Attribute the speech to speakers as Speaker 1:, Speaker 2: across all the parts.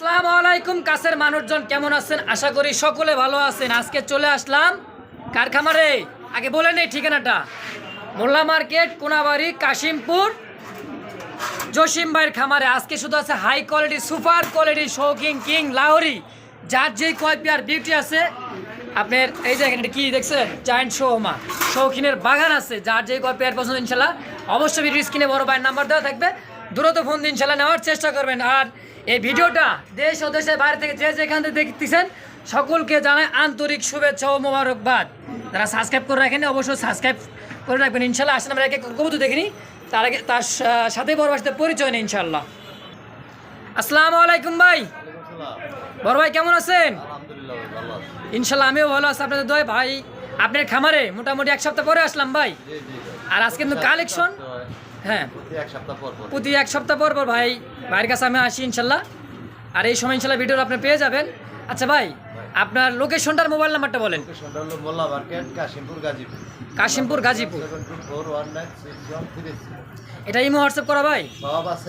Speaker 1: আসসালামু আলাইকুম কাছের মানুষজন কেমন আছেন? আশা করি সকলে ভালো আছেন। আজকে চলে আসলাম কার খামারে? আগে বলে নেই ঠিকানাটা, মোল্লা মার্কেট, কোনাবাড়ি, কাশিমপুর, জসিম ভাইয়ের খামারে। আজকে শুধু আছে হাই কোয়ালিটি, সুপার কোয়ালিটি, শৌখিন কিং লাহোরি, যার যেই কয় পেয়ার বিউটি আছে আপনার। এই যে এখানে কি দেখছেন, জায়েন্ট শোমা শৌখিনের বাগান আছে। যার যেই কয় পেয়ার পছন্দ ইনশাল্লাহ অবশ্যই ভিডিও স্ক্রিনে বড় ভাইয়ের নাম্বার দেওয়া থাকবে, দ্রুত ফোন দিয়ে ইনশাল্লাহ নেওয়ার চেষ্টা করবেন। আর এই ভিডিওটা দেশ ও দেশের বাইরে থেকে যে যেখান থেকে দেখতেছেন সকলকে জানায় আন্তরিক শুভেচ্ছা ও মোবারকবাদ। যারা সাবস্ক্রাইব করে রাখেন অবশ্যই সাবস্ক্রাইব করে রাখবেন ইনশাল্লাহ। আসলে আমরা একে কবুতর দেখিনি, তার আগে তার সাথে বড় ভাইয়ের সাথে পরিচয় নেই ইনশাল্লাহ। আসসালামু আলাইকুম ভাই। বড় ভাই কেমন আছেন? ইনশাল্লাহ আমিও ভালো আছি আপনাদের দোয়ায়। ভাই আপনার খামারে মোটামুটি এক সপ্তাহ পরে আসলাম ভাই। আর আজকে কিন্তু কালেকশন, হ্যাঁ প্রতি এক সপ্তাহ পর পর ভাইয়ের কাছে আমি আসি ইনশাল্লাহ। আর এই সময় ইনশাল্লাহ ভিডিও আপনি পেয়ে যাবেন। আচ্ছা ভাই, আপনার লোকেশনটার মোবাইল নাম্বারটা বলেন। কাশিমপুর গাজীপুর। এটা ইমো হোয়াটসঅ্যাপ করা ভাই?
Speaker 2: সব আছে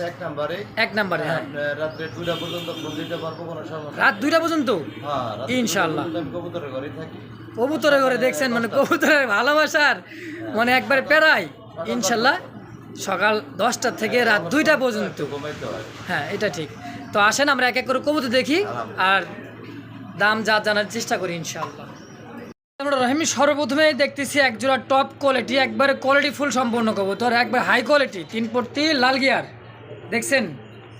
Speaker 2: এক নম্বরে।
Speaker 1: হ্যাঁ,
Speaker 2: রাত 2টা পর্যন্ত ফোন দিতে পারবো, কোনো সমস্যা।
Speaker 1: রাত 2টা পর্যন্ত ইনশাল্লাহ।
Speaker 2: কবুতরের ঘরেই থাকি।
Speaker 1: কবুতরের ঘরে দেখছেন, মানে কবুতরের ভালোবাসার মানে একবারে পেরাই ইনশাল্লাহ। সকাল 10টা থেকে রাত 2টা পর্যন্ত। হ্যাঁ এটা ঠিক। তো আসেন আমরা এক এক করে কবুতর দেখি আর দাম যা জানার চেষ্টা করি ইনশাল্লাহ। আমরা রহিমি সর্বপ্রথমে দেখতেছি এক জোড়া টপ কোয়ালিটি, একবারে কোয়ালিটি ফুল সম্পূর্ণ কবুতর, একবার হাই কোয়ালিটি, 3 পট্টি লাল গিয়ার। দেখছেন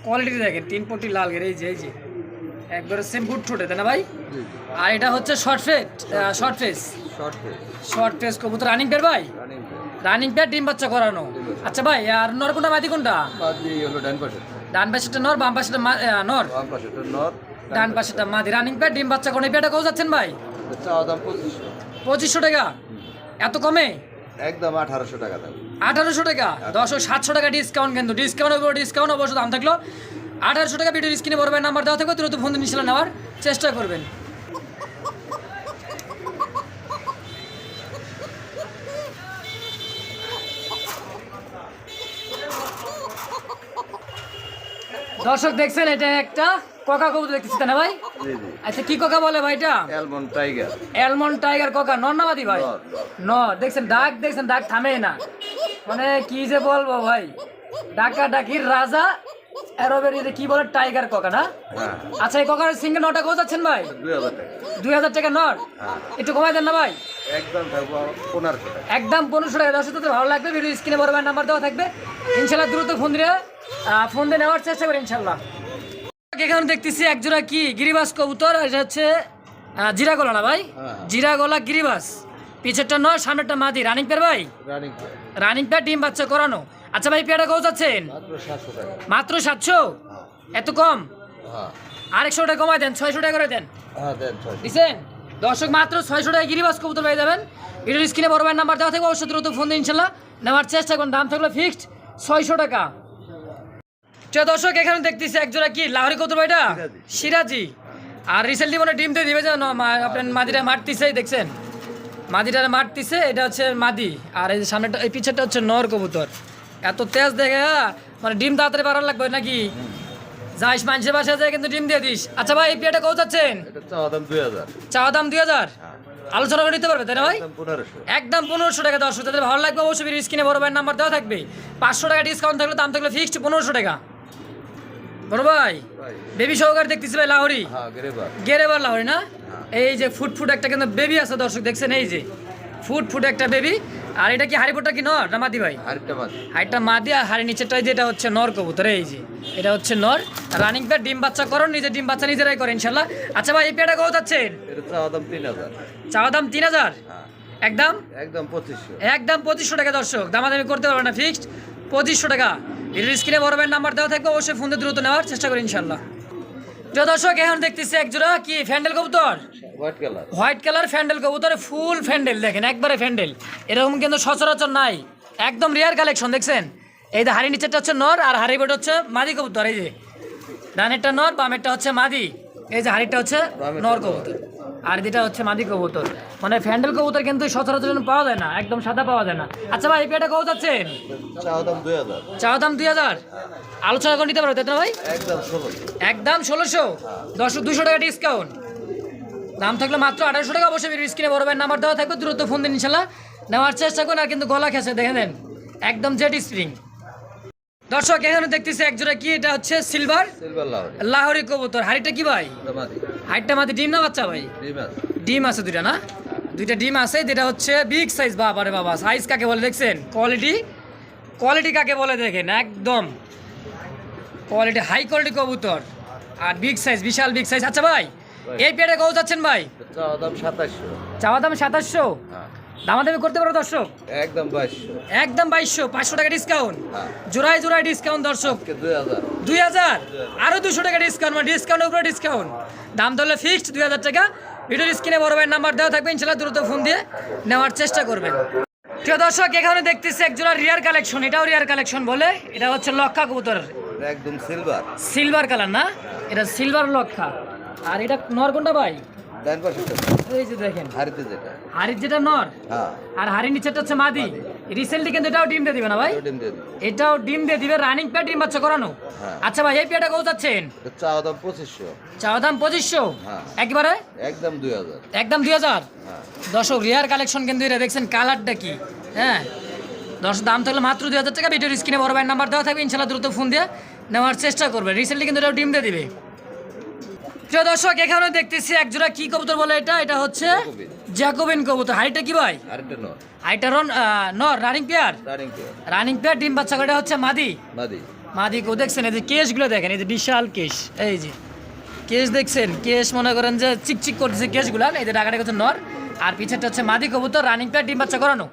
Speaker 1: কোয়ালিটি দেখেন, 3 পট্টি লাল গিয়ার। এই যে একবারে সেম বুট ঠোঁটে, তাই না ভাই? আর এটা হচ্ছে শর্ট ফেস কবুতর, রানিং পেয়ার ভাই। রানিং পেয়ার, ডিম বাচ্চা করানো। আচ্ছা ভাই, আর নর কোনটা মাদি কোনটা? ডান পাশেটা নর, বাম পাশেটা নর। ডান পাশেটা মাদি, রানিং পেয়ার, ডিম বাচ্চা করানো। এই পেয়ারটা কত যাচ্ছেন ভাই? 2500 টাকা। এত কমে?
Speaker 2: একদম 1800 টাকা দাম।
Speaker 1: 1800 টাকা। 700 টাকা ডিসকাউন্ট, কিন্তু ডিসকাউন্ট অবশ্য দাম থাকলো 1800 টাকা। ভিডিও স্ক্রিনে বড় ভাইয়ের নাম্বার দেওয়া থাকবে, তুরন্ত ফোন দিয়ে ইনশাল্লাহ নেওয়ার চেষ্টা করবেন। দর্শক দেখছেন, এটা একটা কোকা কবুতর দেখতেছি, তাই না ভাই? আচ্ছা কি কোকা বলে ভাই এটা? Almond tiger Coca. নর না মাদি ভাই? নর। দেখছেন ডাক থামেই না, মানে কি যে বলবো ভাই, ডাকা ডাকির রাজা। এরোবের কি বলে, টাইগার কোকা না? আচ্ছা এই কোকার সিঙ্গেল নটা কত যাচ্ছেন ভাই? 2000 টাকা নর। একটু কমাই দেন না ভাই? একদম 1500 টাকা। দর্শক ভালো লাগবে, ভিডিও স্ক্রিনে বড় ভাইয়ের নাম্বার দেওয়া থাকবে ইনশাল্লাহ, দ্রুত ফোন দিয়ে নেওয়ার চেষ্টা করি ইনশাল্লাহ। এখানে দেখতেছি একজোড়া কি গিরিবাস কবুতর, এটা হচ্ছে জিরা গলা না ভাই? জিরা গলা গিরিবাস। পিছেরটা নয়, সামনেরটা মাদি। রানিং পেয়ার ভাই? রানিং পেয়ার, ডিম বাচ্চা করানো। আচ্ছা ভাই পেয়ারটা কত যাচ্ছেন? মাত্র 700? এত কম? আর 100 টাকা কমাই দেন, 600 টাকা করে দেন। দিচ্ছেন দর্শক, মাত্র 600 টাকা গিরিবাস কবুতর পেয়ে যাবেন। ভিডিওর স্ক্রিনে বড় ভাইয়ের নাম্বার দেওয়া থাকবে, অবশ্যই দ্রুত ফোন দিয়ে ইনশাল্লাহ নেওয়ার চেষ্টা করুন। দাম থাকলো ফিক্সড 600 টাকা। দর্শক এখানে দেখতেছি একজোড়া কি লাহোরি কবুতর ভাই, এটা সিরাজি। আর রিসেন্টলি মনে ডিম দিয়ে দিবে, আপনার মাদিটা মারতিছে, দেখছেন মাদিটা মারতিছে, এটা হচ্ছে মাদি। আর এই সামনেটা, এই পিছেরটা হচ্ছে নর কবুতর। এত তেজ দেখে মানে ডিম তাড়াতাড়ি পারার লাগবে নাকি? যাইস মানুষের বাসায় যায় কিন্তু ডিম দিয়ে দিস। আচ্ছা ভাই এই পেয়ারটা কত চাচ্ছেন? চাওয়া দাম 2000। আলোচনা করে নিতে পারবে তাই না ভাই? একদম 1500 টাকা। দর্শক তাদের ভালো লাগবে অবশ্যই ভিডিও স্ক্রিনে বড় ভাইয়ের নাম্বার দেওয়া থাকবে। 500 টাকা ডিসকাউন্ট থাকলে, দাম থাকলে ফিক্সড 1500 টাকা। বড় ভাই বেবি সহকারে দেখতেছি ভাই, লাহোরি গেরেবার লাহোরি না? এই যে ফুট একটা কিন্তু বেবি আছে দর্শক, দেখছেন এই যে ফুট একটা বেবি। আর এটা কি হাড়িপোটা কি নর না মাদি ভাই? হাড়িটা মাদি, আর হাড়ি নিচেরটাই যেটা হচ্ছে নর কবুতর। এই যে এটা হচ্ছে নর, রানিং পেয়ার, ডিম বাচ্চা করো, নিজে ডিম বাচ্চা নিজেরাই করে ইনশাল্লাহ। আচ্ছা ভাই এই পেয়ারটা কত যাচ্ছেন? চাওয়া দাম 3000। একদম 2500 টাকা। দর্শক দামাদামি করতে পারবে না, ফিক্সড 2500 টাকা। ভিডিও স্ক্রিনে বড় ভাইয়ের নাম্বার দেওয়া থাকবে, অবশ্যই ফোন দিয়ে দ্রুত নেওয়ার চেষ্টা করি ইনশাল্লাহ। দর্শক এখন দেখতেছি একজোড়া কি ফ্যান্ডেল কবুতর, হোয়াইট কালার ফ্যান্ডেল কবুতর, ফুল ফ্যান্ডেল দেখেন, একবারে ফ্যান্ডেল। এরকম কিন্তু সচরাচর নাই, একদম রেয়ার কালেকশন। দেখছেন এই যে হাড়ি নিচেরটা হচ্ছে নর, আর হাড়ি বেট হচ্ছে মাদি কবুতর। এই যে ডানেরটা নর, বামেরটা হচ্ছে মাদি। এই যে হাড়িটা হচ্ছে নর কবুতর। আর যেটা হচ্ছে মাদি কবুতর। মানে ফ্যান্ডেল কবুতর কিন্তু সচরাচর পাওয়া যায় না, একদম সাদা পাওয়া যায় না। আচ্ছা ভাই, এই পেয়ারটা কত যাচ্ছেন?
Speaker 2: চাওয়া দাম 2000।
Speaker 1: চাওয়া দাম 2000, আলোচনা করে নিতে পারো তাই না ভাই?
Speaker 2: একদম 1600।
Speaker 1: একদম 1600, 200 টাকা ডিসকাউন্ট। দাম থাকলে মাত্র 1800 টাকা। অবশ্যই ভিডিও স্ক্রিনে বড় ভাইয়ের নাম্বার দেওয়া থাকবে, দ্রুত ফোন দিন ইনশাল্লাহ নেওয়ার চেষ্টা করুন। আর কিন্তু গলা খেছে দেখে নেন, একদম জেড স্প্রিং। দর্শক এখানে দেখতেছি একজোড়া কি, এটা হচ্ছে সিলভার লাহোরি কবুতর। হাড়িটা কি ভাই? হাড়িটা মাদি ডিম না বাচ্চা ভাই? ডিম আছে দুইটা না? দুইটা ডিম আছে। যেটা হচ্ছে বিগ সাইজ। বাবা রে বাবা, সাইজ কাকে বলে দেখছেন? কোয়ালিটি কাকে বলে দেখেন, একদম কোয়ালিটি, হাই কোয়ালিটি কবুতর আর বিগ সাইজ, বিশাল বিগ সাইজ। আচ্ছা ভাই, এই পেয়ারে কত যাচ্ছেন ভাই?
Speaker 2: চাওয়া দাম 2700।
Speaker 1: চাওয়া দাম 2700, দামাদামি করতে পারো দর্শক?
Speaker 2: একদম 2200।
Speaker 1: একদম 2200, 500 টাকা ডিসকাউন্ট। জোড়ায় জোড়ায় ডিসকাউন্ট দর্শক।
Speaker 2: 2000।
Speaker 1: 2000, আরো 200 টাকা ডিসকাউন্ট, মানে ডিসকাউন্টের উপরে ডিসকাউন্ট। দাম ধরলে ফিক্সড 2000 টাকা। ভিডিওর স্ক্রিনে বড় ভাইয়ের নাম্বার দেওয়া থাকবে, ইনশাআল্লাহ দ্রুত ফোন দিয়ে নেওয়ার চেষ্টা করবেন। প্রিয় দর্শক, এখানে দেখতেছি একজোড়া রিয়ার কালেকশন। এটাও রিয়ার কালেকশন বলে। এটা হচ্ছে লক্ষা কবুতর,
Speaker 2: একদম সিলভার।
Speaker 1: সিলভার কালার না? এটা সিলভার লক্ষা। আর এটা নর কোনটা ভাই?
Speaker 2: ডান পাশে
Speaker 1: এই যে দেখেন,
Speaker 2: হারিতে যেটা।
Speaker 1: হাড়ির যেটা নর,
Speaker 2: হ্যাঁ।
Speaker 1: আর হাড়ির নিচেটা হচ্ছে মাদি। রিসেন্টলি কিন্তু এটাও ডিম দিয়ে দিবে না ভাই?
Speaker 2: ডিম দিয়ে দিন।
Speaker 1: এটাও ডিম দিয়ে দিবে, রানিং প্যাড, ডিম বাচ্চা করানো।
Speaker 2: হ্যাঁ।
Speaker 1: আচ্ছা ভাই, এই পেয়ারটা কত যাচ্ছেন?
Speaker 2: চাওয়া দাম 2500।
Speaker 1: চাওয়া দাম 2500,
Speaker 2: হ্যাঁ।
Speaker 1: একেবারে
Speaker 2: একদম 2000।
Speaker 1: একদম 2000।
Speaker 2: হ্যাঁ।
Speaker 1: দর্শক রিয়ার কালেকশন কিন্তু এটা দেখছেন, কালারটা কি, হ্যাঁ দর্শক দাম থাকলে মাত্র 2000 টাকা। ভিডিওর স্ক্রিনে বড় ভাইয়ের নাম্বার দেওয়া থাকবে, ইনশাল্লাহ দ্রুত ফোন দিয়ে নেওয়ার চেষ্টা করবে। রিসেন্টলি কিন্তু এটাও ডিম দিয়ে দিবে। প্রিয় দর্শক, এখানে দেখতেছি একজোড়া কি কবুতর বলে, এটা হচ্ছে জ্যাকোবিন কবুতর। হাইটটা কি ভাই?
Speaker 2: আরেকটা নর।
Speaker 1: হাইটটা নর, রানিং পেয়ার। রানিং পেয়ার, ডিম বাচ্চা করে হচ্ছে মাদি। মাদি কেউ দেখছেন? এই যে কেশগুলো দেখেন, এই যে বিশাল কেশ, এই যে কেশ দেখছেন, কেশ মনে করেন যে চিকচিক করতেছে কেশগুলো। এই যে ডাকাটা হচ্ছে নর, আর পিছেরটা হচ্ছে মাদি কবুতর, রানিং পেয়ার, ডিম বাচ্চা করানো।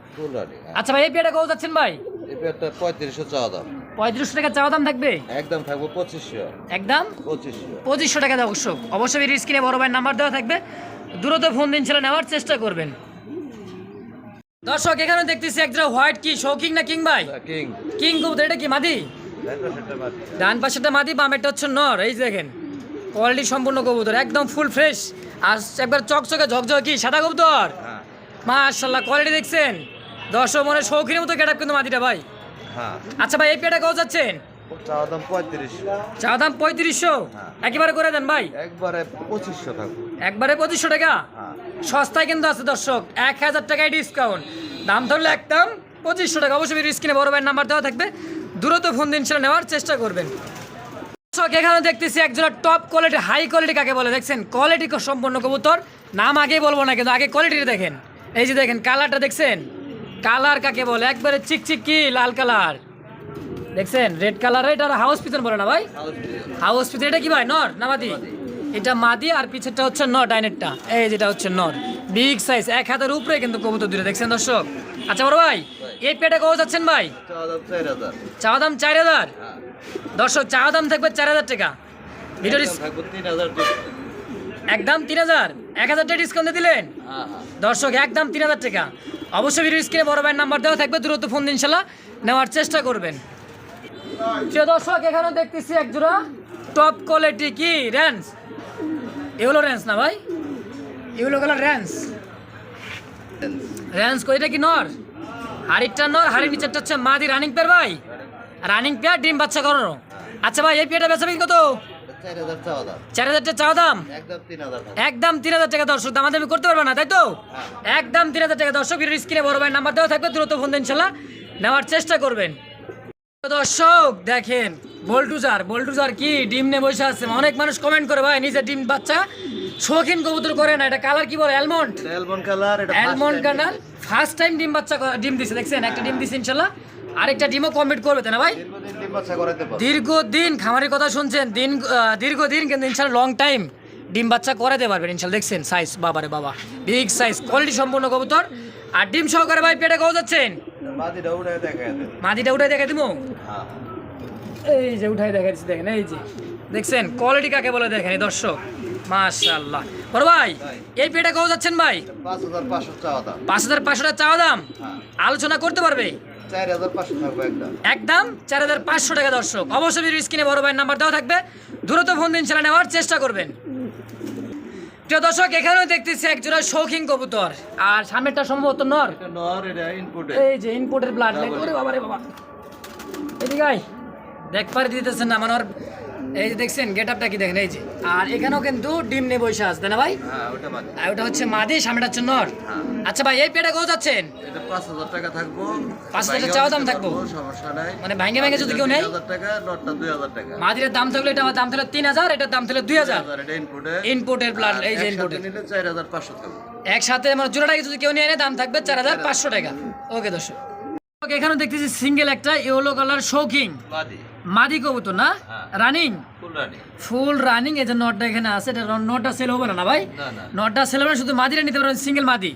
Speaker 1: আচ্ছা ভাই, এই পেয়ারটা কত যাচ্ছেন ভাই?
Speaker 2: এই পেয়ারটা 3500 চাওয়া দাম।
Speaker 1: 3500 টাকা চাওয়া দাম থাকবে?
Speaker 2: একদম থাকবে 2500।
Speaker 1: একদম 2500 টাকা দাও। অবশ্যই ভিডিও স্ক্রিনে বড় ভাইয়ের নাম্বার দেওয়া থাকবে, দ্রুত ফোন দিন ছেলে নেওয়ার চেষ্টা করবেন। দর্শক এখানে দেখতেছি একজোড়া হোয়াইট, কি শৌকিং না কিং ভাই? কিং কবুতর। এটা কি মাদি? ডান পাশেরটা মাদি, বামেরটা হচ্ছে নর। এই যে দেখেন, কোয়ালিটি সম্পূর্ণ কবুতর, একদম ফুল ফ্রেশ আর একবার চকচকে ঝকঝকে কি সাদা কবুতর। মাশাআল্লাহ, কোয়ালিটি দেখছেন দর্শক, মনে শৌখিনের মতো গেটআপ কিন্তু মাদিটা ভাই। আচ্ছা ভাই, এই পেয়ারটা কত যাচ্ছেন?
Speaker 2: চাওয়া দাম 3500।
Speaker 1: চাওয়া দাম 3500, একেবারে করে দেন ভাই?
Speaker 2: একবারে 2500 থাকবে।
Speaker 1: একবারে 2500 টাকা, সস্তায় কিন্তু আছে দর্শক, 1000 টাকায় ডিসকাউন্ট। দাম ধরলে একদম 2500 টাকা। অবশ্যই স্ক্রিনে বড় ভাইয়ের নাম্বার দেওয়া থাকবে, দ্রুত ফোন দিন সেটা নেওয়ার চেষ্টা করবেন। দর্শক এখানে দেখতেছি একজোড়া টপ কোয়ালিটি, হাই কোয়ালিটি কাকে বলে দেখছেন? কোয়ালিটি সম্পন্ন কবুতর, নাম আগেই বলবো না, কিন্তু আগে কোয়ালিটিটা দেখেন। এই যে দেখেন কালারটা দেখছেন, কালার কাকে বলে, একবারে চিকচিক কি লাল কালার দেখছেন, রেড কালার। এটা হাউস পিছন বলে না ভাই? হাউস পিছন। এটা কি ভাই, নর না মাদি? এটা মাদি, আর পিছেরটা হচ্ছে নর, ডাইনেরটা। এই যেটা হচ্ছে নর, বিগ সাইজ, 1 হাতের উপরে কিন্তু কবুতর দুটো দেখছেন দর্শক। আচ্ছা বড় ভাই, এই পেটে কত যাচ্ছেন ভাই? চাওয়া দাম 4000। দর্শক চাওয়া দাম থাকবে 4000 টাকা। ভিডিওর একদম 3000, 1000 টাকা ডিসকাউন্ট দিলেন দর্শক, একদম 3000 টাকা। অবশ্যই ভিডিওর স্ক্রিনে বড় ভাইয়ের নাম্বার দেওয়া থাকবে, দ্রুত ফোন দিন ইনশাআল্লাহ নেওয়ার চেষ্টা করবেন। প্রিয় দর্শক এখানে দেখতেছি একজোড়া টপ কোয়ালিটি, কি রেঞ্জ, এগুলো রেঞ্জ না ভাই? এগুলো কালার রেঞ্জ কই? এটা কি নর? হাড়িটা নর, হাড়ির নিচেরটা হচ্ছে মাদি, রানিং পেয়ার ভাই, রানিং পেয়ার, ডিম বাচ্চা করানো। আচ্ছা ভাই, এই পেয়ারটা বেচা বিক্রি কত? 4000 টাকা চাওয়া দাম, একদম 3000 টাকা। দর্শক দামাদামি করতে পারবে না তাই তো? একদম 3000 টাকা। দর্শক ভিডিওর স্ক্রিনে বড় ভাই নাম্বার দেওয়া থাকবে, দ্রুত ফোন দিন ইনশাআল্লাহ নেওয়ার চেষ্টা করবেন। দর্শক দেখেন, বল্টুজার কি ডিম নিয়ে বসে আছে। অনেক মানুষ কমেন্ট করে ভাই নিজে ডিম বাচ্চা শৌখিন কবুতর করে না। এটা কালার কি বলে? Almond colour. ফার্স্ট টাইম ডিম বাচ্চা ডিম দিছে দেখছেন, একটা ডিম দিছে ইনশাআল্লাহ, আরেকটা ডিমও কমপ্লিট করবে তাই না ভাই? দীর্ঘদিন খামারের কথা শুনছেন, দীর্ঘদিন কিন্তু ইনশাআল্লাহ লং টাইম ডিম বাচ্চা করাতে পারবেন ইনশাআল্লাহ। দেখছেন সাইজ, বাবারে বাবা, বিগ সাইজ, কোয়ালিটি সম্পূর্ণ কবুতর আর ডিম সহকারে। ভাই পেটে কত যাচ্ছেন? মাদিটা উঠাই দেখা দিব, এই যে উঠাই দেখা দিচ্ছি দেখেন, এই যে দেখছেন কোয়ালিটি কাকে বলে দেখেন এই দর্শক, মাশাআল্লাহ। বড় ভাই, এই পেটে কত যাচ্ছেন ভাই? 5500 টাকা চাওয়া দাম, আলোচনা করতে পারবে?
Speaker 2: 4500 থাকবে
Speaker 1: একদম 4500 টাকা। দর্শক অবশ্যই স্ক্রিনে বড় ভাইয়ের নাম্বার দেওয়া থাকবে, দ্রুত ফোন দিন ছেলে নেওয়ার চেষ্টা করবেন। প্রিয় দর্শক এখানেও দেখতেছি একজোড়া শৌখিন কবুতর, আর সামনেরটা সম্ভবত নর।
Speaker 2: এটা নর, এটা ইনপুটে।
Speaker 1: এই যে ইনপুটের ব্লাড লাইন, ওরে বাবা রে বাবা, এদিকে আয়, দেখ পারে দিতেছেন না আমার। এই যে দেখছেন গেট আপটা কি দেখেন, এই যে। আর এখানেও কিন্তু ডিম নিয়ে বসে আসবে না ভাই?
Speaker 2: হ্যাঁ, ওটা মাদি।
Speaker 1: আর ওটা হচ্ছে মাদি, সামনেটা হচ্ছে নর।
Speaker 2: হ্যাঁ।
Speaker 1: আচ্ছা ভাই, এই পেটে কত যাচ্ছেন?
Speaker 2: এটা 5000 টাকা থাকবো।
Speaker 1: 5000 টাকা চাওয়া দাম থাকবো?
Speaker 2: সমস্যা নাই।
Speaker 1: মানে ভাঙে ভাঙে যদি কেউ নেয়?
Speaker 2: 3000 টাকা, নটটা 2000 টাকা।
Speaker 1: মাদির দাম থাকলে এটা দাম থাকলে 3000, এটার দাম থাকলে 2000।
Speaker 2: এটা ইনপুটে।
Speaker 1: ইনপুটের ব্লাড, এই যে
Speaker 2: একসাথে
Speaker 1: ইনপুটের।
Speaker 2: নিলে 4500 থাকবে।
Speaker 1: একসাথে মানে জোড়াটাকে যদি কেউ নিয়ে নেয় দাম থাকবে 4500 টাকা। ওকে দর্শক, এখানে দেখতেছি সিঙ্গেল একটা ইয়েলো কালার শৌখিন
Speaker 2: মাদি।
Speaker 1: মাদি কবুতর না?
Speaker 2: হ্যাঁ।
Speaker 1: রানিং,
Speaker 2: ফুল রানি।
Speaker 1: Full running. এই যে নটটা এখানে আছে, এটা নটটা সেল হবে না না ভাই?
Speaker 2: না না।
Speaker 1: নটটা সেল হবে না, শুধু মাদিটা নিতে পারবেন, সিঙ্গেল মাদি।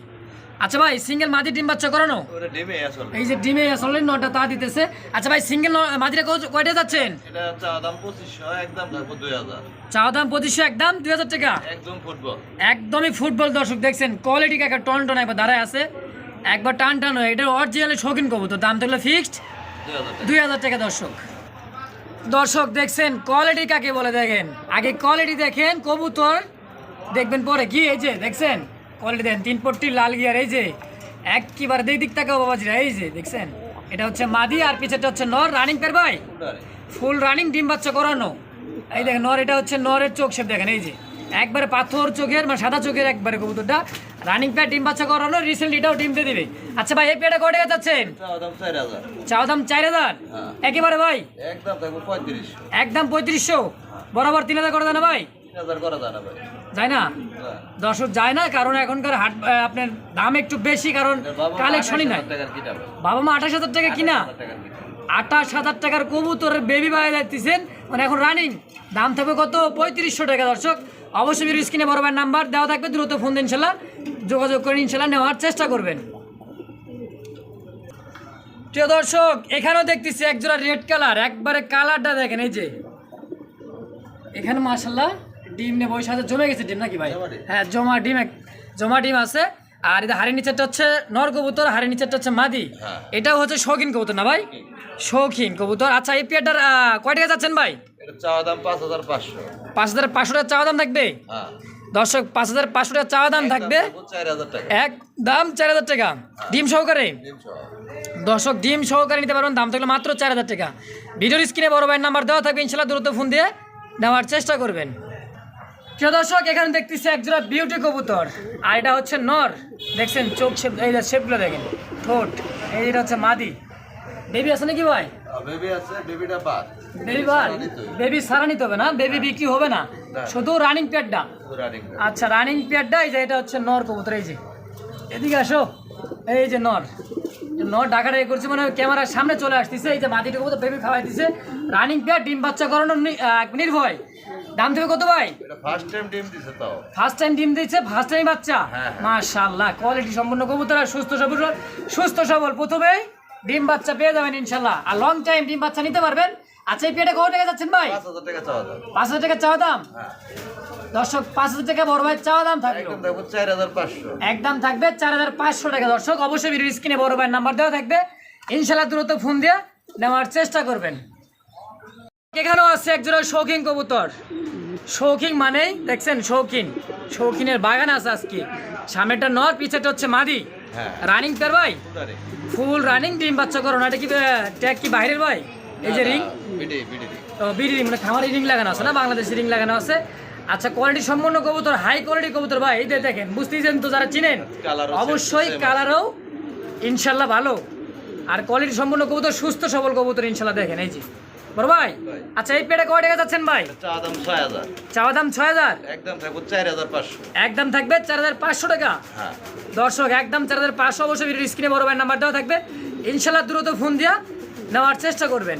Speaker 1: আচ্ছা ভাই, সিঙ্গেল মাদি ডিম বাচ্চা করানো?
Speaker 2: ওটা ডিমে আসল।
Speaker 1: এই যে ডিমে আসলে নটটা তা দিতেছে। আচ্ছা ভাই, সিঙ্গেল মাদিটা কয়টা যাচ্ছেন?
Speaker 2: এটা চাওয়া দাম 2500, একদম থাকবো 2000।
Speaker 1: চাওয়া দাম 2500, একদম 2000 টাকা।
Speaker 2: একদম ফুটবল।
Speaker 1: একদমই ফুটবল। দর্শক দেখছেন কোয়ালিটি কাকা টন টন একবার দাঁড়ায় আছে, একবার টান টান হয়ে। এটা অরিজিনালি শৌখিন কবুতর, দাম থাকলে ফিক্সড 2000 টাকা। দর্শক দেখছেন কোয়ালিটি কাকে বলে, দেখেন আগে কোয়ালিটি দেখেন, কবুতর দেখবেন পরে কি। এই যে দেখছেন কোয়ালিটি দেখেন, 3 পট্টি লাল গিয়ার, এই যে একবারে দিক তাকাও বাবাজিরা, এই যে দেখছেন এটা হচ্ছে মাদি, আর পিছেরটা হচ্ছে নর। রানিং পের ভাই, ফুল রানিং, ডিম বাচ্চা করানো। এই দেখেন নর, এটা হচ্ছে নরের চোখ শেপ দেখেন, এই যে একবারে পাথর চোখের, মানে সাদা চোখের একবারে কবুতরটা। রানিং প্যাড, ডিম বাচ্চা করানো, রিসেন্টলি এটাও ডিম দিয়ে দিবে। আচ্ছা ভাই, এই পেয়ারটা কয় টাকা যাচ্ছেন?
Speaker 2: চাওয়া দাম 4000।
Speaker 1: চাওয়া দাম 4000?
Speaker 2: হ্যাঁ।
Speaker 1: একেবারে ভাই
Speaker 2: একদম থাকবো 3500।
Speaker 1: একদম 3500, বরাবর 3000 করে দেন না ভাই?
Speaker 2: 3000 করা যায় না ভাই।
Speaker 1: যায় না?
Speaker 2: না।
Speaker 1: দর্শক যায় না, কারণ এখনকার হাট আপনার দাম একটু বেশি, কারণ
Speaker 2: বাবা
Speaker 1: কালেকশনই নাই।
Speaker 2: 28,000 টাকার কিনা ভাই।
Speaker 1: বাবা মা 28000 টাকা কিনা?
Speaker 2: 28,000 টাকার কিনা।
Speaker 1: 28000 টাকার কবুতরের বেবি বাইরে যাইতেছেন, মানে এখন রানিং দাম থাকবে কত? 3500 টাকা। দর্শক অবশ্যই ভিডিও স্ক্রিনে বড় ভাইয়ের নাম্বার দেওয়া থাকবে, দ্রুত ফোন দিন, ইনশাল্লাহ যোগাযোগ করে ইনশাল্লাহ নেওয়ার চেষ্টা করবেন। প্রিয় দর্শক এখানেও দেখতেছি একজোড়া রেড কালার, একবারে কালারটা দেখেন, এই যে এখানে মাশাল্লাহ ডিম নিয়ে বসে আছে, জমে গেছে ডিম নাকি ভাই?
Speaker 2: জমা ডিম।
Speaker 1: হ্যাঁ, জমা ডিম আছে। আর এটা হাড়ির নিচেরটা হচ্ছে নর কবুতর, হাড়ির নিচেরটা হচ্ছে মাদি।
Speaker 2: হ্যাঁ।
Speaker 1: এটাও হচ্ছে শৌখিন কবুতর না ভাই? শৌখিন কবুতর। আচ্ছা, এই পেয়ারটার কয় টাকা যাচ্ছেন ভাই?
Speaker 2: এটা চাওয়া দাম 5500।
Speaker 1: 5500 টাকা চাওয়া দাম থাকবে।
Speaker 2: হ্যাঁ।
Speaker 1: দর্শক 5500 টাকা চাওয়া দাম থাকবে,
Speaker 2: 4000 টাকা।
Speaker 1: একদম 4000 টাকা ডিম সহকারে।
Speaker 2: ডিম সহ।
Speaker 1: দর্শক ডিম সহকারে নিতে পারবেন, দাম থাকলে মাত্র 4000 টাকা। ভিডিওর স্ক্রিনে বড় ভাইয়ের নাম্বার দেওয়া থাকবে, ইনশাল্লাহ দ্রুত ফোন দিয়ে নেওয়ার চেষ্টা করবেন। প্রিয় দর্শক এখানে দেখতেছি একজোড়া বিউটি কবুতর, আর এটা হচ্ছে নর। দেখছেন চোখ শেপ, এই যে শেপগুলো দেখেন, ঠোঁট। এই এটা হচ্ছে মাদি। বেবি আছে নাকি ভাই?
Speaker 2: বেবি আছে, বেবিটা বাদ।
Speaker 1: বেবি বার, বেবি সারা নিতে হবে না, বেবি বিক্রি হবে না, শুধু রানিং প্যাডটা।
Speaker 2: রানিং।
Speaker 1: আচ্ছা, রানিং প্যাডটা। এই যে এটা হচ্ছে নর কবুতর, এই যে এদিকে আসো, এই যে নর। নর ডাকাটা এ করছে, মানে ক্যামেরার সামনে চলে আসতেছে। এই যে মাদিটা কবুতর বেবি খাওয়াই দিছে, রানিং প্যাড, ডিম বাচ্চা করানো নির্ভয়। দাম থেকে কত ভাই?
Speaker 2: এটা ফার্স্ট টাইম ডিম দিছে তাও।
Speaker 1: ফার্স্ট টাইম ডিম দিচ্ছে, ফার্স্ট টাইম বাচ্চা।
Speaker 2: হ্যাঁ।
Speaker 1: মাশাআল্লাহ, কোয়ালিটি সম্পন্ন কবুতর, আর সুস্থ সবল প্রথমেই ডিম বাচ্চা পেয়ে যাবেন ইনশাল্লাহ, আর লং টাইম ডিম বাচ্চা নিতে পারবেন। আচ্ছা, এই পেটে কত টাকা যাচ্ছেন ভাই?
Speaker 2: 5000 টাকা চাওয়া দাম।
Speaker 1: 5000 টাকা চাওয়া দাম।
Speaker 2: হ্যাঁ।
Speaker 1: দর্শক 5000 টাকা বড় ভাই চাওয়া দাম থাকবে,
Speaker 2: একদম থাকবো 4500।
Speaker 1: একদম থাকবে 4500 টাকা। দর্শক অবশ্যই ভিডিও স্ক্রিনে বড় ভাইয়ের নাম্বার দেওয়া থাকবে, ইনশাল্লাহ দ্রুত ফোন দিয়ে নেওয়ার চেষ্টা করবেন। এখানেও আছে একজোড়া শৌখিন কবুতর। শৌখিন মানেই দেখছেন শৌখিনের বাগান আছে আজকে। সামনেটা নর, পিছেটা হচ্ছে মাদি।
Speaker 2: হ্যাঁ।
Speaker 1: রানিং পেয়ার ভাই,
Speaker 2: রানিং।
Speaker 1: ফুল রানিং, ডিম বাচ্চা করো না। এটা কি ট্যাগ কি বাইরের ভাই? এই যে রিং,
Speaker 2: বিডি বিডি।
Speaker 1: বিডি মানে খামারি রিং লাগানো আছে না, বাংলাদেশি রিং লাগানো আছে। আচ্ছা, কোয়ালিটি সম্পন্ন কবুতর, হাই কোয়ালিটি কবুতর ভাই। এই যে দেখেন, বুঝতেছেন তো যারা চিনেন, অবশ্যই কালারও ইনশাল্লাহ ভালো, আর কোয়ালিটি সম্পন্ন কবুতর, সুস্থ সবল কবুতর ইনশাল্লাহ। দেখেন এই যে বড় ভাই। আচ্ছা, এই পেটে কয় টাকা যাচ্ছেন ভাই?
Speaker 2: চাওয়া দাম 6000।
Speaker 1: চাওয়া দাম 6000,
Speaker 2: একদম থাকবো 4500।
Speaker 1: একদম থাকবে 4500 টাকা।
Speaker 2: হ্যাঁ।
Speaker 1: দর্শক একদম 4500। অবশ্যই ভিডিওর স্ক্রিনে বড় ভাইয়ের নাম্বার দেওয়া থাকবে, ইনশাল্লাহ দ্রুত ফোন দিয়া নেওয়ার চেষ্টা করবেন।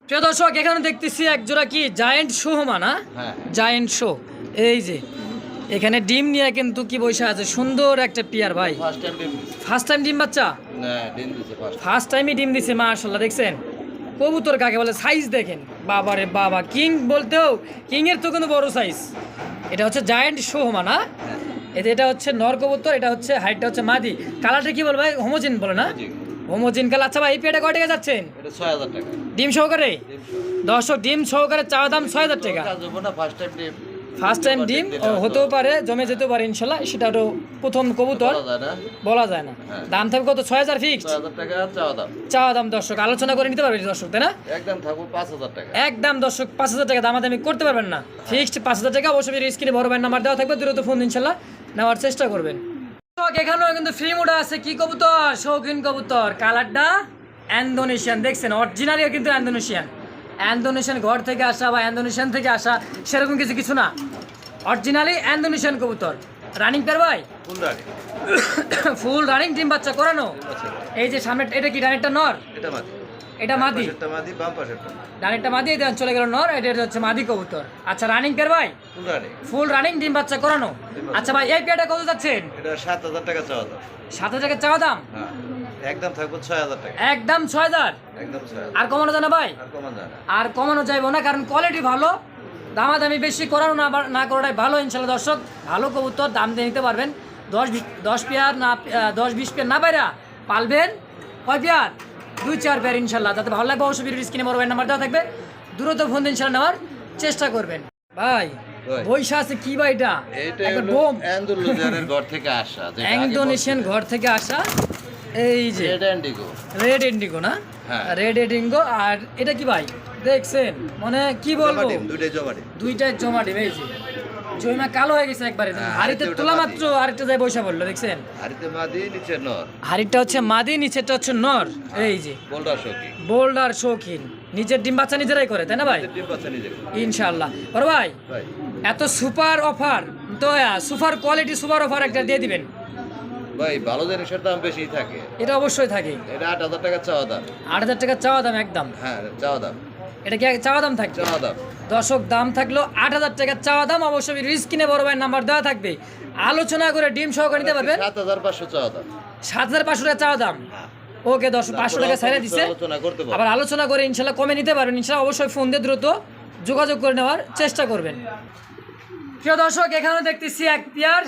Speaker 1: প্রিয় দর্শক এখানে দেখতেছি একজোড়া কি জায়েন্ট শো না?
Speaker 2: হ্যাঁ।
Speaker 1: Giant show. এই যে এখানে ডিম নিয়ে কিন্তু কি বসে আছে, সুন্দর একটা পিয়ার ভাই।
Speaker 2: ফার্স্ট টাইম ডিম দিছে।
Speaker 1: ফার্স্ট টাইম ডিম বাচ্চা,
Speaker 2: না, ডিম দিছে ফার্স্ট।
Speaker 1: ফার্স্ট টাইমই ডিম দিছে, মাশাআল্লাহ। দেখছেন কবুতর কাকে বলে, সাইজ দেখেন, বাবারে বাবা, কিং বলতেও কিংয়ের তো কিন্তু বড় সাইজ। এটা হচ্ছে জায়েন্ট শো না? এটা হচ্ছে নর কবুতর, এটা হচ্ছে হাইটটা হচ্ছে মাদি। কালারটা কি বলবো ভাই? হোমোজিন বলে না? হোমোজিন কালার। আচ্ছা ভাই, এই পেটে কয় টাকা যাচ্ছেন?
Speaker 2: এটা 6000 টাকা।
Speaker 1: ডিম সহকারে।
Speaker 2: ডিম সহ।
Speaker 1: দর্শক ডিম সহকারে চাওয়া দাম 6000 টাকা।
Speaker 2: কাজ হবে না, ফার্স্ট টাইম ডিম।
Speaker 1: ফার্স্ট টাইম ডিম হতেও পারে, জমে যেতেও পারে ইনশাল্লাহ, সেটা তো প্রথম কবুতর,
Speaker 2: বলা যায় না।
Speaker 1: বলা যায় না।
Speaker 2: হ্যাঁ।
Speaker 1: দাম থাকবে কত? 6000 ফিক্সড,
Speaker 2: 6,000 টাকা চাওয়া দাম।
Speaker 1: চাওয়া দাম। দর্শক আলোচনা করে নিতে পারবে দর্শক, তাই না?
Speaker 2: একদম থাকবো 5,000 টাকা।
Speaker 1: একদম দর্শক 5000 টাকা দামাদামি করতে পারবেন না, ফিক্সড 5000 টাকা। অবশ্যই স্ক্রিনে বড় ভাইয়ের নাম্বার দেওয়া থাকবে, দ্রুত ফোন ইনশাল্লাহ নেওয়ার চেষ্টা করবেন। এখানেও কিন্তু ফ্রি মোড আছে। কি কবুতর? শৌখিন কবুতর, কালারটা ইন্দোনেশিয়ান, দেখছেন অরিজিনালি কিন্তু ইন্দোনেশিয়ান ঘর থেকে আসা বা ইন্দোনেশিয়ান থেকে আসা সেরকম কিছু না, অরিজিনালি ইন্দোনেশিয়ান কবুতর। রানিং পেয়ার ভাই,
Speaker 2: ফুল রানি।
Speaker 1: ফুল রানিং, ডিম বাচ্চা করানো। এই যে সামনে এটা কি ডানেরটা নর?
Speaker 2: এটা মাদি।
Speaker 1: এটা মাদি।
Speaker 2: পাশেরটা মাদি, বাম পাশেরটা।
Speaker 1: ডানেরটা মাদি, এটা চলে গেল নর, এটা হচ্ছে মাদি কবুতর। আচ্ছা রানিং পেয়ার ভাই,
Speaker 2: ফুল রানি।
Speaker 1: ফুল রানিং, ডিম বাচ্চা করানো। আচ্ছা ভাই এই পেয়ারটা কত যাচ্ছেন?
Speaker 2: এটা 7,000 টাকা চাওয়া দাম।
Speaker 1: 7000 টাকা চাওয়া দাম।
Speaker 2: হ্যাঁ, একদম থাকবো 6,000 টাকা।
Speaker 1: একদম 6000।
Speaker 2: একদম 6,000।
Speaker 1: আর কমানো যায় না ভাই?
Speaker 2: আর কমান যায় না।
Speaker 1: আর কমানো যাইব না, কারণ কোয়ালিটি ভালো, দামাদামি বেশি করানো না করাটাই ভালো ইনশাল্লাহ। দর্শক ভালো কবুতর, দাম দিয়ে নিতে পারবেন। 10 পেয়ার না 10-20 পেয়ার না বাইরা পালবেন, কয় পেয়ার? 2-4 পেয়ার ইনশাল্লাহ। যাতে ভালো লাগবে অবশ্যই ভিডিও স্ক্রিনে বড় ভাইয়ের নাম্বার দেওয়া থাকবে, দ্রুত ফোন দিয়ে ইনশাল্লাহ নেওয়ার চেষ্টা করবেন। ভাই
Speaker 2: ভাই।
Speaker 1: বৈশা আছে কি ভাই? এটা
Speaker 2: এটা
Speaker 1: একটা
Speaker 2: হলো
Speaker 1: বোম,
Speaker 2: ইন্দোনেশিয়ানের ঘর থেকে আসা, যেটা আগে
Speaker 1: ইন্দোনেশিয়ান ঘর থেকে আসা। এই যে
Speaker 2: রেড ইন্ডিগো।
Speaker 1: রেড ইন্ডিগো না?
Speaker 2: হ্যাঁ।
Speaker 1: Red Indigo. আর এটা কি ভাই দেখছেন, মানে কি বলবো,
Speaker 2: দুইটাই জমা ডিম।
Speaker 1: দুইটাই জমা ডিম। এই যে জমিমা কালো হয়ে গেছে একবারে,
Speaker 2: হ্যাঁ,
Speaker 1: হাড়িতে
Speaker 2: হাড়িতে
Speaker 1: তোলা
Speaker 2: ওটা
Speaker 1: মাত্র আরেকটা যায় বৈশা বললো, দেখছেন?
Speaker 2: হাড়িতে মাদি, নিচে নর।
Speaker 1: হাড়িটা হচ্ছে মাদি, নিচেরটা হচ্ছে নর। এই যে
Speaker 2: বোল্ডার শোকি।
Speaker 1: বোল্ডার শৌখিন, নিজের ডিম বাচ্চা নিজেরাই করে, তাই না ভাই?
Speaker 2: ডিম বাচ্চা নিজে।
Speaker 1: ইনশাআল্লাহ। বড় ভাই
Speaker 2: ভাই,
Speaker 1: এত সুপার অফার তো, সুপার কোয়ালিটি সুপার অফার একটা দিয়ে দিবেন।
Speaker 2: ভাই ভালো জিনিসের দাম বেশি থাকে।
Speaker 1: এটা অবশ্যই থাকে।
Speaker 2: এটা 8,000 টাকা চাওয়া দাম।
Speaker 1: 8000 টাকা চাওয়া দাম একদম।
Speaker 2: হ্যাঁ, চাওয়া দাম।
Speaker 1: এটা কি চাওয়া দাম থাকবে?
Speaker 2: চাওয়া দাম।
Speaker 1: দর্শক দাম থাকলো 8000 টাকা চাওয়া দাম। অবশ্যই রিস্কিনে বড় ভাইয়ের নাম্বার দেওয়া থাকবে, আলোচনা করে ডিম সহকারে নিতে পারবেন।
Speaker 2: 7,500 চাওয়া দাম।
Speaker 1: 7500 টাকা চাওয়া দাম। ওকে দর্শক 500 টাকা ছাড়ে দিছে,
Speaker 2: আলোচনা করতে পারবো।
Speaker 1: আবার আলোচনা করে ইনশাল্লাহ কমে নিতে পারবেন ইনশাল্লাহ। অবশ্যই ফোন দিয়ে দ্রুত যোগাযোগ করে নেওয়ার চেষ্টা করবেন। প্রিয় দর্শক এখানে দেখতেছি এক পেয়ার,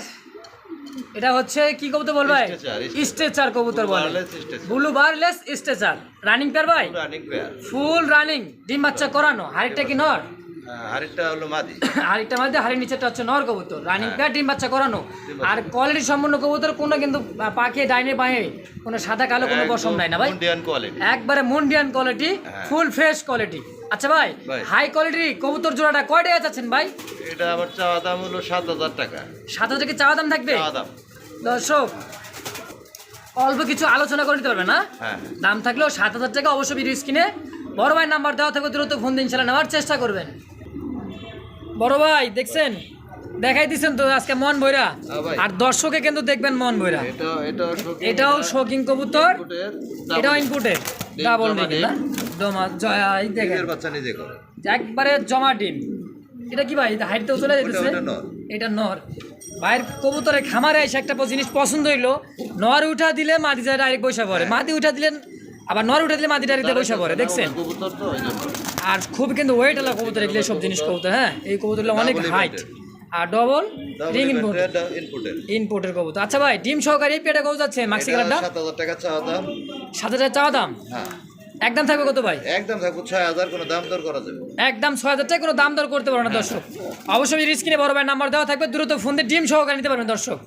Speaker 1: এটা হচ্ছে কি কবুতর বলবে?
Speaker 2: স্ট্রেচার।
Speaker 1: স্ট্রেচার কবুতর বলে,
Speaker 2: barless stretcher.
Speaker 1: Blue barless stretcher. Running pair ভাই,
Speaker 2: রানিং পেয়ার।
Speaker 1: ফুল রানিং, ডিম বাচ্চা করানো। হাড়িটা কি নর?
Speaker 2: হাড়িটা হলো মাদি।
Speaker 1: হাড়িটার মধ্যে হাড়ির নিচেটা হচ্ছে নর কবুতর, রানিং
Speaker 2: হ্যাঁ।
Speaker 1: পেয়ার, ডিম বাচ্চা করানো। আর কোয়ালিটি সম্পূর্ণ কবুতর, কোনো কিন্তু পাখি ডাইনে পায়ে কোনো সাদা কালো কোনো পশম নাই না ভাই,
Speaker 2: ইন্ডিয়ান কোয়ালিটি।
Speaker 1: একবারে মুন্ডিয়ান কোয়ালিটি,
Speaker 2: হ্যাঁ।
Speaker 1: Full fresh quality. আচ্ছা ভাই
Speaker 2: ভাই।
Speaker 1: হাই কোয়ালিটি কবুতর জোড়াটা কয় টাকা চাচ্ছেন ভাই?
Speaker 2: এটা আবার চাওয়া দাম হলো 7,000 টাকা।
Speaker 1: 7000 টাকা চাওয়া দাম থাকবে।
Speaker 2: চাওয়া দাম।
Speaker 1: দর্শক অল্প কিছু আলোচনা করে নিতে পারবে না,
Speaker 2: হ্যাঁ।
Speaker 1: দাম থাকলেও 7000 টাকা। অবশ্যই ভিডিও স্ক্রিনে বড় ভাই নাম্বার দেওয়া থাকবে, দ্রুত ফোন দিয়ে ইনশাল্লাহ নেওয়ার চেষ্টা করবেন। বড় ভাই দেখছেন, দেখাই দিচ্ছেন তো আজকে মন ভৈরা,
Speaker 2: হ্যাঁ ভাই।
Speaker 1: আর দর্শকে কিন্তু দেখবেন মন ভৈরা।
Speaker 2: এটাও শৌখিন।
Speaker 1: এটাও শৌখিন কবুতর,
Speaker 2: ইনপুটের,
Speaker 1: এটাও ইনপুটের,
Speaker 2: ডিম
Speaker 1: ডাবল
Speaker 2: জমা
Speaker 1: ডিম না, জমা জয় দেখেন
Speaker 2: নিজের বাচ্চা নিজে করে।
Speaker 1: একবারে জমা ডিম। এটা কি ভাই, এটা হাইটতেও চলে যেতেছে।
Speaker 2: ওটা নর।
Speaker 1: এটা নর। ভাইয়ের কবুতরে খামারে এসে একটা জিনিস পছন্দ হইলো, নর উঠা দিলে মাদি যায় ডাইরেক্ট বসে পড়ে, মাদি উঠা দিলেন আবার নর উঠা দিলে মাদি ডাইরেক্ট বসে পড়ে, দেখছেন?
Speaker 2: কবুতর তো ওই জন্য।
Speaker 1: আর খুব কিন্তু ওয়েট আলা কবুতর, এগুলো সব জিনিস কবুতর। হ্যাঁ এই কবুতরগুলো অনেক
Speaker 2: Double
Speaker 1: হাইট,
Speaker 2: inverted।
Speaker 1: আর ডবল রিং
Speaker 2: ইনপুটের।
Speaker 1: ইনপুটের কবুতর। আচ্ছা ভাই ডিম সহকারে এই পেটে কবুতর যাচ্ছে মাক্সি কালারটা
Speaker 2: 7,000 টাকা চাওয়া দাম।
Speaker 1: 7000 চাওয়া দাম।
Speaker 2: হ্যাঁ,
Speaker 1: একদম থাকবে কত ভাই?
Speaker 2: একদম থাকবো 6,000, কোনো দাম দর করা যাবে।
Speaker 1: একদম 6000 টাকা, কোনো দাম দর করতে পারো না দর্শক। অবশ্যই স্ক্রিনে বড় ভাই নাম্বার দেওয়া থাকবে, দ্রুত ফোন দিয়ে ডিম সহকারে নিতে পারবেন দর্শক।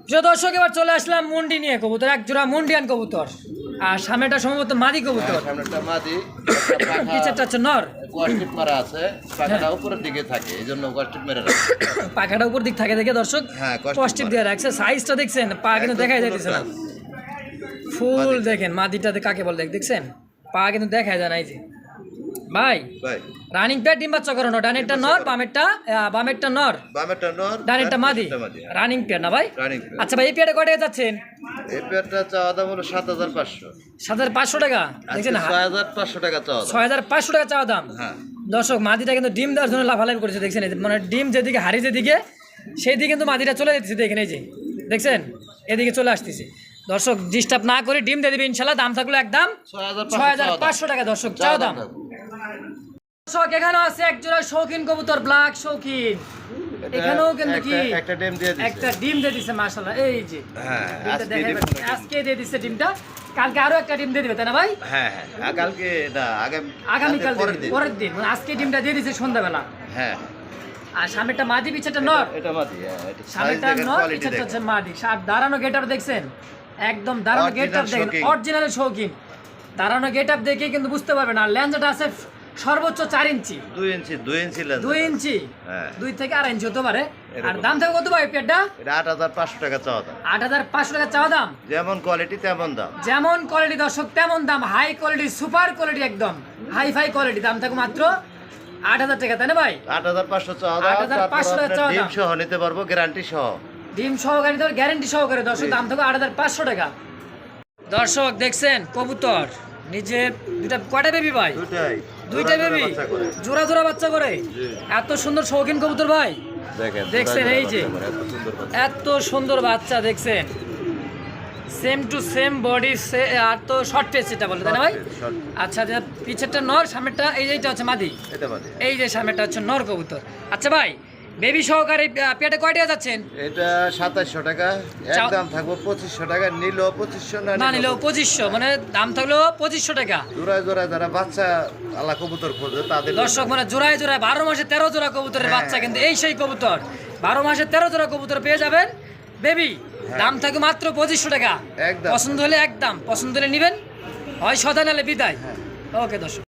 Speaker 1: প্রিয় দর্শক এবার চলে আসলাম মুন্ডি নিয়ে, কবুতর এক জোড়া মুন্ডিয়ান কবুতর, আর সামনেটা সম্ভবত মাদি কবুতর,
Speaker 2: সামনেটা মাদি,
Speaker 1: পিছেরটা হচ্ছে নর।
Speaker 2: কোয়াস্টিপ মারা আছে, পাখাটা উপরের দিকে থাকে, এই জন্য কোয়াস্টিপ মেরে রাখে।
Speaker 1: পাখাটা উপর দিক থাকে দেখে দর্শক
Speaker 2: হ্যাঁ,
Speaker 1: কষ্টিপ দিয়ে রাখছে। সাইজটা দেখছেন, পা কিন্তু দেখাই যাইতেছে না। ফুল দেখেন মাদিটাতে কাকে বল দেখছেন, পা কিন্তু দেখাই যায় না। এই যে ভাই
Speaker 2: ভাই,
Speaker 1: রানিং প্যাড ডিম বাচ্চা করানো, ডানেরটা নর, বামেরটা নর,
Speaker 2: বামেরটা নর,
Speaker 1: ডানেরটা মাদি,
Speaker 2: হ্যাঁ।
Speaker 1: রানিং প্যাড না ভাই?
Speaker 2: Running pair.
Speaker 1: আচ্ছা ভাই এই প্যাডে কয় টাকা যাচ্ছেন?
Speaker 2: এই পেয়ারটা চাওয়া দাম হলো 7,500।
Speaker 1: 7500 টাকা, দেখছেন?
Speaker 2: 6,500 টাকা চাওয়া দাম।
Speaker 1: 6500 টাকা চাওয়া দাম।
Speaker 2: হ্যাঁ,
Speaker 1: দর্শক মাদিটা কিন্তু ডিম দেওয়ার জন্য লাফালাফি করেছে, দেখছেন? এই যে মানে ডিম যেদিকে হাড়ি যেদিকে, সেই দিকে কিন্তু মাদিটা চলে যেতেছে, দেখেন এই যে দেখছেন, এদিকে চলে আসতেছে। দর্শক ডিস্টার্ব না করে ডিম দিয়ে দেবে ইনশাল্লাহ। দাম থাকলো একদম 6500 টাকা দর্শক চাওয়া দাম। দর্শক এখানেও আছে এক জোড়া শৌখিন কবুতর, ব্ল্যাক শৌখিন। এখানেও কিন্তু কি
Speaker 2: একটা ডিম দিয়ে দিছে।
Speaker 1: একটা ডিম দিয়ে দিছে মাশাআল্লাহ। এই যে
Speaker 2: হ্যাঁ,
Speaker 1: ডিমটা
Speaker 2: আজকে
Speaker 1: দেখাই
Speaker 2: ডিম
Speaker 1: পাচ্ছি।
Speaker 2: দিছে।
Speaker 1: আজকে দিয়ে দিচ্ছে ডিমটা, কালকে আরো একটা ডিম দিয়ে দিবে, তাই না ভাই?
Speaker 2: হ্যাঁ, হ্যাঁ, কালকে না,
Speaker 1: আগামীকাল
Speaker 2: পরের দিন।
Speaker 1: পরের দিন, মানে আজকে ডিমটা দিয়ে দিচ্ছে সন্ধ্যাবেলা।
Speaker 2: হ্যাঁ,
Speaker 1: আর সামনেটা মাদি পিছেটা নর।
Speaker 2: এটা মাদি, হ্যাঁ, এটা size
Speaker 1: সামনেটা
Speaker 2: দেখেন,
Speaker 1: নর
Speaker 2: quality
Speaker 1: পিছেটা
Speaker 2: দেখেন।
Speaker 1: হচ্ছে মাদি। আর দাঁড়ানো গেটআপ দেখছেন, একদম দাঁড়ানো
Speaker 2: Original
Speaker 1: গেটআপ দেখেন,
Speaker 2: শৌখিন।
Speaker 1: অরিজিনাল শৌখিন। দাঁড়ানো গেটআপ দেখে কিন্তু বুঝতে পারবেন। আর ল্যাঞ্জাটা আছে সর্বোচ্চ 4 ইঞ্চি,
Speaker 2: 2 ইঞ্চি, 2 ইঞ্চি লেন্স।
Speaker 1: 2 ইঞ্চি,
Speaker 2: হ্যাঁ।
Speaker 1: 2 থেকে 2.5 ইঞ্চি হতে পারে। আর
Speaker 2: এরকম।
Speaker 1: দাম থাকে কত ভাই পেটটা?
Speaker 2: এটা 8,500 টাকা চাওয়া দাম।
Speaker 1: 8,500 টাকা চাওয়া দাম।
Speaker 2: যেমন কোয়ালিটি তেমন দাম।
Speaker 1: যেমন কোয়ালিটি দর্শক তেমন দাম, হাই কোয়ালিটি, সুপার কোয়ালিটি, একদম হাই ফাই কোয়ালিটি। দাম থাকে মাত্র 8,000 টাকা, তাই না ভাই?
Speaker 2: 8,500 চাওয়া দাম।
Speaker 1: 8,500 টাকা চাওয়া দাম।
Speaker 2: ডিম সহ নিতে পারবো, গ্যারান্টি সহ।
Speaker 1: ডিম সহকারে তো গ্যারান্টি সহকারে দর্শক। দাম থাকে 8,500 টাকা। দর্শক দেখছেন কবুতর নিজে দুইটা, কয়টা বেবি ভাই?
Speaker 2: দুটাই।
Speaker 1: দুইটা
Speaker 2: জোড়া জোড়া
Speaker 1: বেবি
Speaker 2: বাচ্চা করে।
Speaker 1: জোড়া জোড়া বাচ্চা করে।
Speaker 2: জি।
Speaker 1: এত সুন্দর শৌখিন কবুতর ভাই,
Speaker 2: দেখেন,
Speaker 1: দেখছেন
Speaker 2: জোড়া
Speaker 1: এই যে
Speaker 2: জোড়া বাচ্চা করে, এত সুন্দর বাচ্চা।
Speaker 1: এত সুন্দর বাচ্চা দেখছেন, সেম টু সেম বডি, আর তো শর্ট ফেস এটা বলে, তাই না ভাই?
Speaker 2: Short,
Speaker 1: আচ্ছা, যে পিছেরটা নর, সামনেরটা এইটা হচ্ছে মাদি।
Speaker 2: এটা মাদি।
Speaker 1: এই যে সামনেরটা হচ্ছে নর কবুতর। আচ্ছা ভাই, বেবি সহকারে পেটে কয়টা যাচ্ছেন?
Speaker 2: এটা 2700 টাকা, একদম থাকবো 2500 টাকা। নিলেও 2500,
Speaker 1: না নিলেও 2500, মানে দাম থাকলো 2500 টাকা।
Speaker 2: জোড়ায় জোড়ায় যারা বাচ্চা আলা কবুতর খোঁজে তাদের
Speaker 1: দর্শক মানে জোড়ায় জোড়ায় 12 মাসে 13 জোড়া কবুতরের
Speaker 2: হ্যাঁ।
Speaker 1: বাচ্চা, কিন্তু এই সেই কবুতর 12 মাসে 13 জোড়া কবুতর পেয়ে যাবেন বেবি। দাম থাকে মাত্র 2500 টাকা।
Speaker 2: একদম।
Speaker 1: পছন্দ হলে একদম, পছন্দ হলে নেবেন, হয় সদা নালে বিদায়। ওকে দর্শক।